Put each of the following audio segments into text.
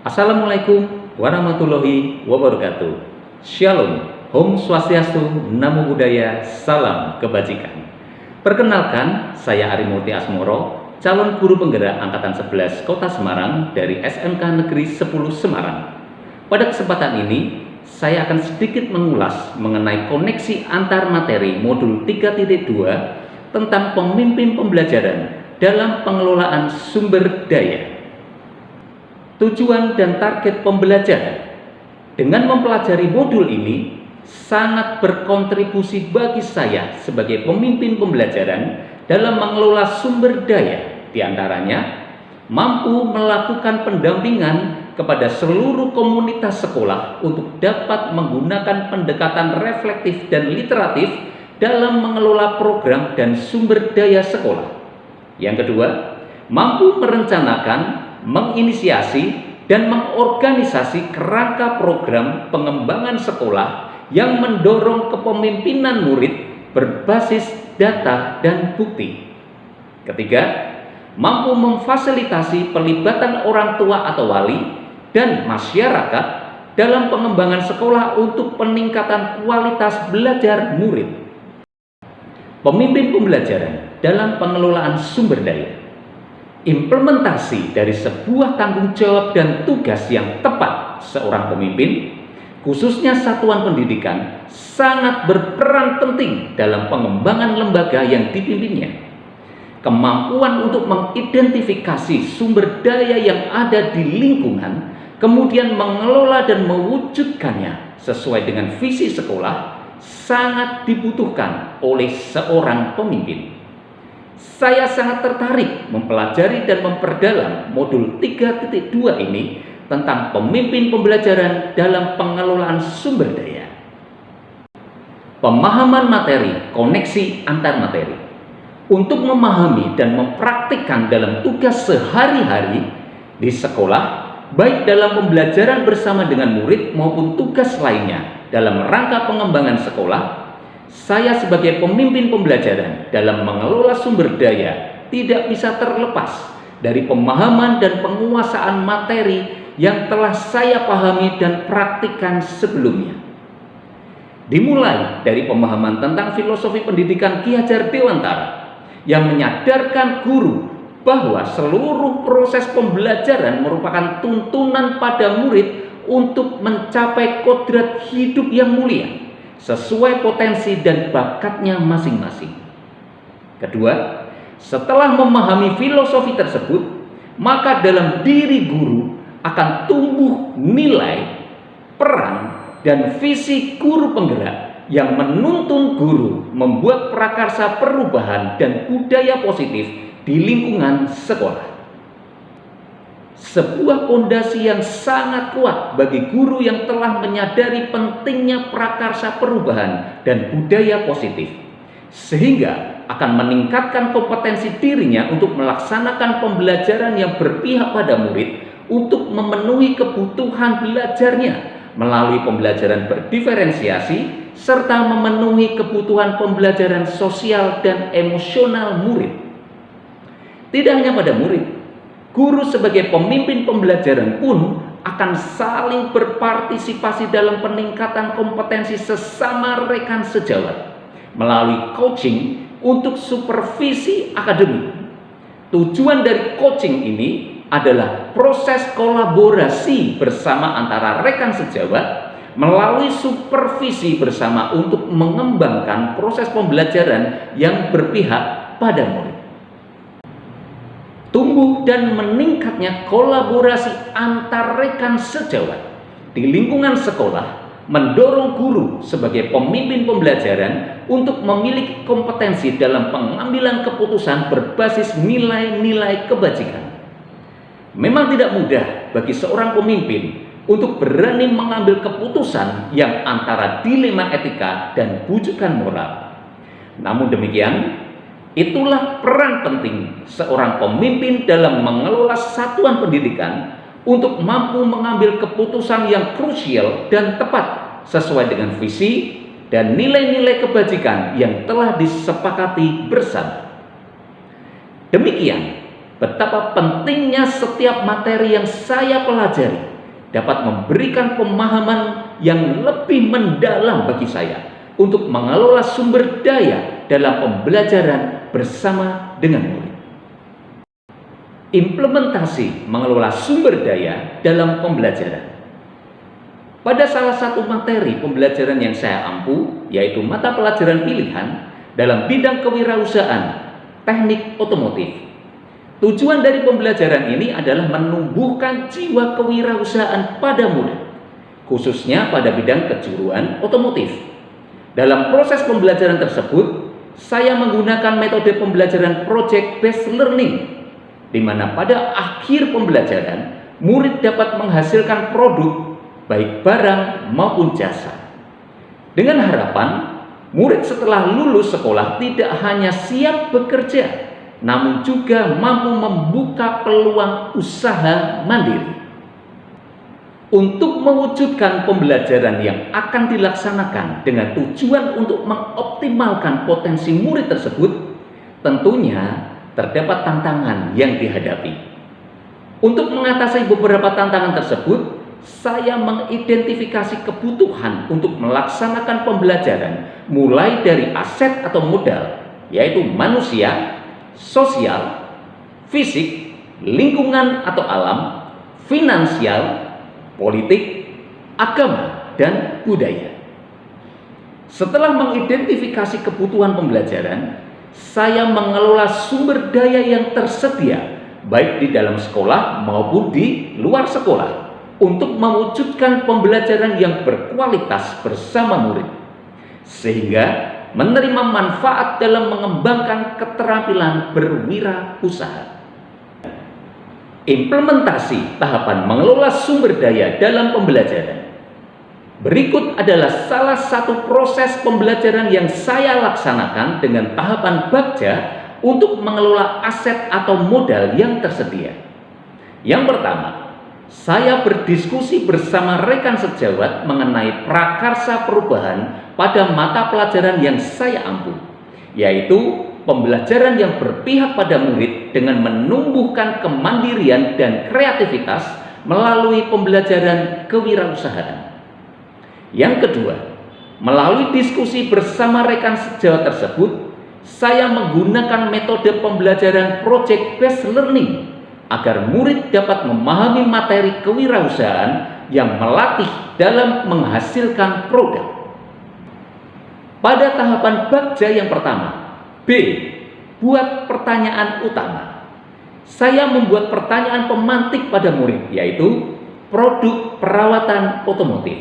Assalamualaikum warahmatullahi wabarakatuh. Shalom, Om Swastiastu, Namo Buddhaya, Salam Kebajikan. Perkenalkan, saya Arimurti Asmoro, calon guru penggerak Angkatan 11 Kota Semarang dari SMK Negeri 10 Semarang. Pada kesempatan ini, saya akan sedikit mengulas mengenai koneksi antar materi modul 3.2 tentang pemimpin pembelajaran dalam pengelolaan sumber daya. Tujuan dan target pembelajaran. Dengan mempelajari modul ini sangat berkontribusi bagi saya sebagai pemimpin pembelajaran dalam mengelola sumber daya, diantaranya mampu melakukan pendampingan kepada seluruh komunitas sekolah untuk dapat menggunakan pendekatan reflektif dan literatif dalam mengelola program dan sumber daya sekolah. Yang kedua, mampu merencanakan, menginisiasi, dan mengorganisasi kerangka program pengembangan sekolah yang mendorong kepemimpinan murid berbasis data dan bukti. Ketiga, mampu memfasilitasi pelibatan orang tua atau wali dan masyarakat dalam pengembangan sekolah untuk peningkatan kualitas belajar murid. Pemimpin pembelajaran dalam pengelolaan sumber daya. Implementasi dari sebuah tanggung jawab dan tugas yang tepat seorang pemimpin, khususnya satuan pendidikan, sangat berperan penting dalam pengembangan lembaga yang dipimpinnya. Kemampuan untuk mengidentifikasi sumber daya yang ada di lingkungan, kemudian mengelola dan mewujudkannya sesuai dengan visi sekolah, sangat dibutuhkan oleh seorang pemimpin. Saya sangat tertarik mempelajari dan memperdalam modul 3.2 ini tentang pemimpin pembelajaran dalam pengelolaan sumber daya. Pemahaman materi, koneksi antar materi. Untuk memahami dan mempraktikkan dalam tugas sehari-hari di sekolah, baik dalam pembelajaran bersama dengan murid maupun tugas lainnya dalam rangka pengembangan sekolah, saya sebagai pemimpin pembelajaran dalam mengelola sumber daya tidak bisa terlepas dari pemahaman dan penguasaan materi yang telah saya pahami dan praktikkan sebelumnya. Dimulai dari pemahaman tentang filosofi pendidikan Ki Hajar Dewantara yang menyadarkan guru bahwa seluruh proses pembelajaran merupakan tuntunan pada murid untuk mencapai kodrat hidup yang mulia sesuai potensi dan bakatnya masing-masing. Kedua, setelah memahami filosofi tersebut, maka dalam diri guru akan tumbuh nilai, peran, dan visi guru penggerak yang menuntun guru membuat prakarsa perubahan dan budaya positif di lingkungan sekolah. Sebuah pondasi yang sangat kuat bagi guru yang telah menyadari pentingnya prakarsa perubahan dan budaya positif, sehingga akan meningkatkan kompetensi dirinya untuk melaksanakan pembelajaran yang berpihak pada murid untuk memenuhi kebutuhan belajarnya melalui pembelajaran berdiferensiasi serta memenuhi kebutuhan pembelajaran sosial dan emosional murid. Tidak hanya pada murid, guru sebagai pemimpin pembelajaran pun akan saling berpartisipasi dalam peningkatan kompetensi sesama rekan sejawat melalui coaching untuk supervisi akademik. Tujuan dari coaching ini adalah proses kolaborasi bersama antara rekan sejawat melalui supervisi bersama untuk mengembangkan proses pembelajaran yang berpihak pada murid. Tumbuh dan meningkatnya kolaborasi antar rekan sejawat di lingkungan sekolah mendorong guru sebagai pemimpin pembelajaran untuk memiliki kompetensi dalam pengambilan keputusan berbasis nilai-nilai kebajikan. Memang tidak mudah bagi seorang pemimpin untuk berani mengambil keputusan yang antara dilema etika dan bujukan moral. Namun demikian, itulah peran penting seorang pemimpin dalam mengelola satuan pendidikan untuk mampu mengambil keputusan yang krusial dan tepat sesuai dengan visi dan nilai-nilai kebajikan yang telah disepakati bersama. Demikian betapa pentingnya setiap materi yang saya pelajari dapat memberikan pemahaman yang lebih mendalam bagi saya untuk mengelola sumber daya dalam pembelajaran bersama dengan murid. Implementasi mengelola sumber daya dalam pembelajaran. Pada salah satu materi pembelajaran yang saya ampu, yaitu mata pelajaran pilihan dalam bidang kewirausahaan teknik otomotif. Tujuan dari pembelajaran ini adalah menumbuhkan jiwa kewirausahaan pada murid, khususnya pada bidang kejuruan otomotif. Dalam proses pembelajaran tersebut, saya menggunakan metode pembelajaran project based learning, di mana pada akhir pembelajaran, murid dapat menghasilkan produk baik barang maupun jasa. Dengan harapan, murid setelah lulus sekolah tidak hanya siap bekerja, namun juga mampu membuka peluang usaha mandiri. Untuk mewujudkan pembelajaran yang akan dilaksanakan dengan tujuan untuk mengoptimalkan potensi murid tersebut, tentunya terdapat tantangan yang dihadapi. Untuk mengatasi beberapa tantangan tersebut, saya mengidentifikasi kebutuhan untuk melaksanakan pembelajaran mulai dari aset atau modal, yaitu manusia, sosial, fisik, lingkungan atau alam, finansial, politik, agama, dan budaya. Setelah mengidentifikasi kebutuhan pembelajaran, saya mengelola sumber daya yang tersedia baik di dalam sekolah maupun di luar sekolah untuk mewujudkan pembelajaran yang berkualitas bersama murid, sehingga menerima manfaat dalam mengembangkan keterampilan berwirausaha. Implementasi tahapan mengelola sumber daya dalam pembelajaran. Berikut adalah salah satu proses pembelajaran yang saya laksanakan dengan tahapan bagja untuk mengelola aset atau modal yang tersedia. Yang pertama, saya berdiskusi bersama rekan sejawat mengenai prakarsa perubahan pada mata pelajaran yang saya ampu, yaitu pembelajaran yang berpihak pada murid dengan menumbuhkan kemandirian dan kreativitas melalui pembelajaran kewirausahaan. Yang kedua, melalui diskusi bersama rekan sejawat tersebut, saya menggunakan metode pembelajaran project based learning agar murid dapat memahami materi kewirausahaan yang melatih dalam menghasilkan produk. Pada tahapan bagja yang pertama, B. Buat pertanyaan utama. Saya membuat pertanyaan pemantik pada murid, yaitu produk perawatan otomotif.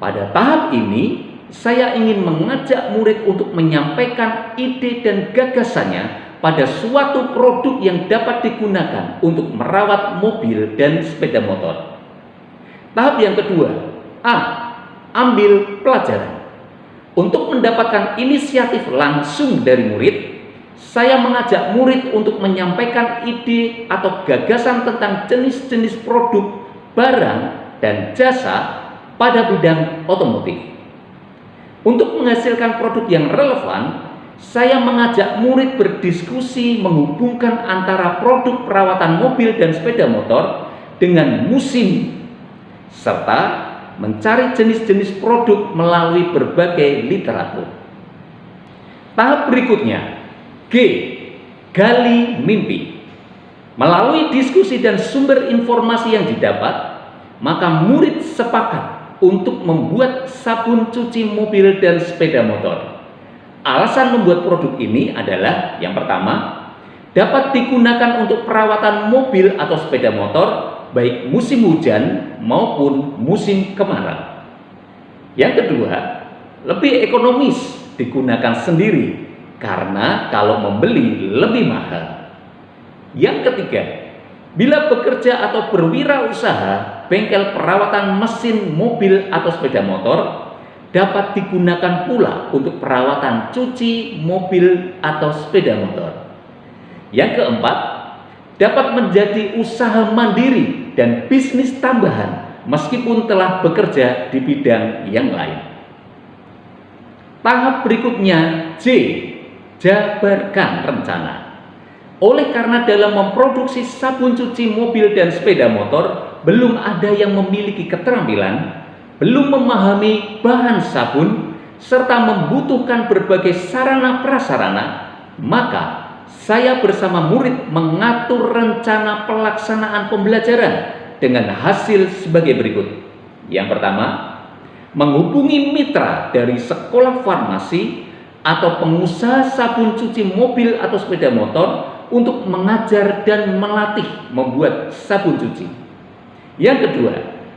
Pada tahap ini, saya ingin mengajak murid untuk menyampaikan ide dan gagasannya pada suatu produk yang dapat digunakan untuk merawat mobil dan sepeda motor. Tahap yang kedua, A. Ambil pelajaran. Untuk mendapatkan inisiatif langsung dari murid, saya mengajak murid untuk menyampaikan ide atau gagasan tentang jenis-jenis produk, barang, dan jasa pada bidang otomotif. Untuk menghasilkan produk yang relevan, saya mengajak murid berdiskusi menghubungkan antara produk perawatan mobil dan sepeda motor dengan musim, serta mencari jenis-jenis produk melalui berbagai literatur. Tahap berikutnya, G. Gali mimpi. Melalui diskusi dan sumber informasi yang didapat, maka murid sepakat untuk membuat sabun cuci mobil dan sepeda motor. Alasan membuat produk ini adalah yang pertama, dapat digunakan untuk perawatan mobil atau sepeda motor baik musim hujan maupun musim kemarau. Yang kedua, lebih ekonomis digunakan sendiri karena kalau membeli lebih mahal. Yang ketiga, bila bekerja atau berwirausaha, bengkel perawatan mesin mobil atau sepeda motor dapat digunakan pula untuk perawatan cuci mobil atau sepeda motor. Yang keempat, dapat menjadi usaha mandiri dan bisnis tambahan meskipun telah bekerja di bidang yang lain. Tahap berikutnya, J. Jabarkan rencana. Oleh karena dalam memproduksi sabun cuci mobil dan sepeda motor belum ada yang memiliki keterampilan, belum memahami bahan sabun, serta membutuhkan berbagai sarana prasarana, maka saya bersama murid mengatur rencana pelaksanaan pembelajaran dengan hasil sebagai berikut. Yang pertama, menghubungi mitra dari sekolah farmasi atau pengusaha sabun cuci mobil atau sepeda motor untuk mengajar dan melatih membuat sabun cuci. Yang kedua,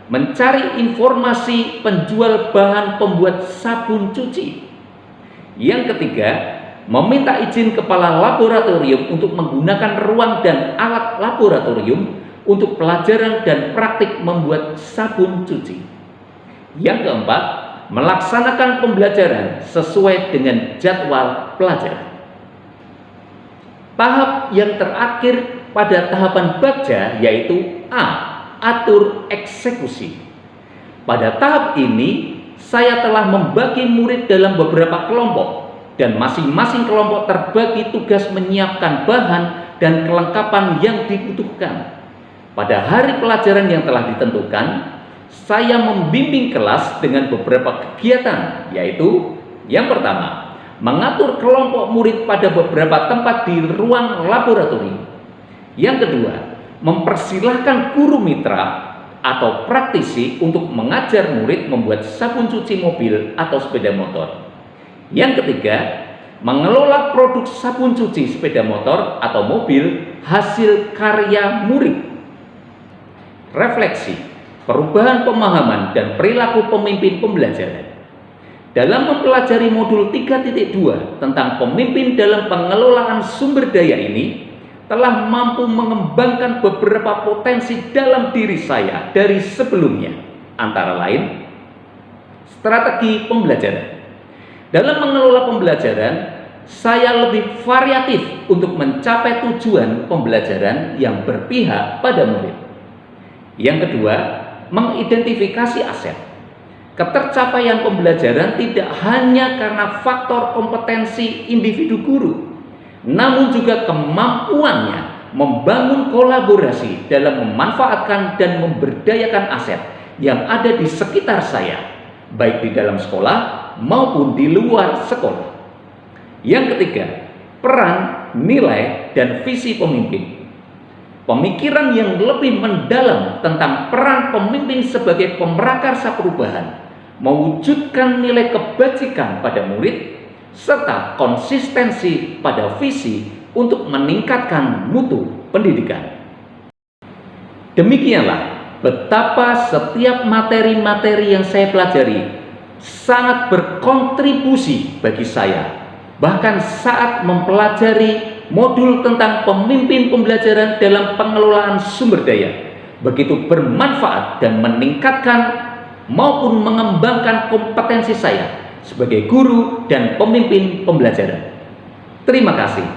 mencari informasi penjual bahan pembuat sabun cuci. Yang ketiga, meminta izin kepala laboratorium untuk menggunakan ruang dan alat laboratorium untuk pelajaran dan praktik membuat sabun cuci. Yang keempat, melaksanakan pembelajaran sesuai dengan jadwal pelajaran. Tahap yang terakhir pada tahapan Bagja yaitu A. Atur eksekusi. Pada tahap ini, saya telah membagi murid dalam beberapa kelompok dan masing-masing kelompok terbagi tugas menyiapkan bahan dan kelengkapan yang dibutuhkan. Pada hari pelajaran yang telah ditentukan, saya membimbing kelas dengan beberapa kegiatan, yaitu yang pertama, mengatur kelompok murid pada beberapa tempat di ruang laboratorium. Yang kedua, mempersilahkan guru mitra atau praktisi untuk mengajar murid membuat sabun cuci mobil atau sepeda motor. Yang ketiga, mengelola produk sabun cuci sepeda motor atau mobil hasil karya murid. Refleksi, perubahan pemahaman dan perilaku pemimpin pembelajaran. Dalam mempelajari modul 3.2 tentang pemimpin dalam pengelolaan sumber daya ini, telah mampu mengembangkan beberapa potensi dalam diri saya dari sebelumnya, antara lain strategi pembelajaran. Dalam mengelola pembelajaran, saya lebih variatif untuk mencapai tujuan pembelajaran yang berpihak pada murid. Yang kedua, mengidentifikasi aset. Ketercapaian pembelajaran tidak hanya karena faktor kompetensi individu guru, namun juga kemampuannya membangun kolaborasi dalam memanfaatkan dan memberdayakan aset yang ada di sekitar saya, baik di dalam sekolah maupun di luar sekolah. Yang ketiga, peran, nilai, dan visi pemimpin. Pemikiran yang lebih mendalam tentang peran pemimpin sebagai pemrakarsa perubahan, mewujudkan nilai kebajikan pada murid, serta konsistensi pada visi untuk meningkatkan mutu pendidikan. Demikianlah betapa setiap materi-materi yang saya pelajari sangat berkontribusi bagi saya. Bahkan saat mempelajari modul tentang pemimpin pembelajaran dalam pengelolaan sumber daya, begitu bermanfaat dan meningkatkan maupun mengembangkan kompetensi saya sebagai guru dan pemimpin pembelajaran. Terima kasih.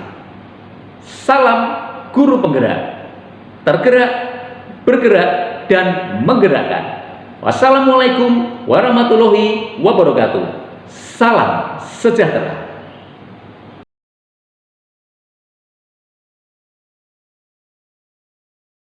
Salam guru penggerak, tergerak, bergerak, dan menggerakkan. Wassalamualaikum warahmatullahi wabarakatuh. Salam sejahtera.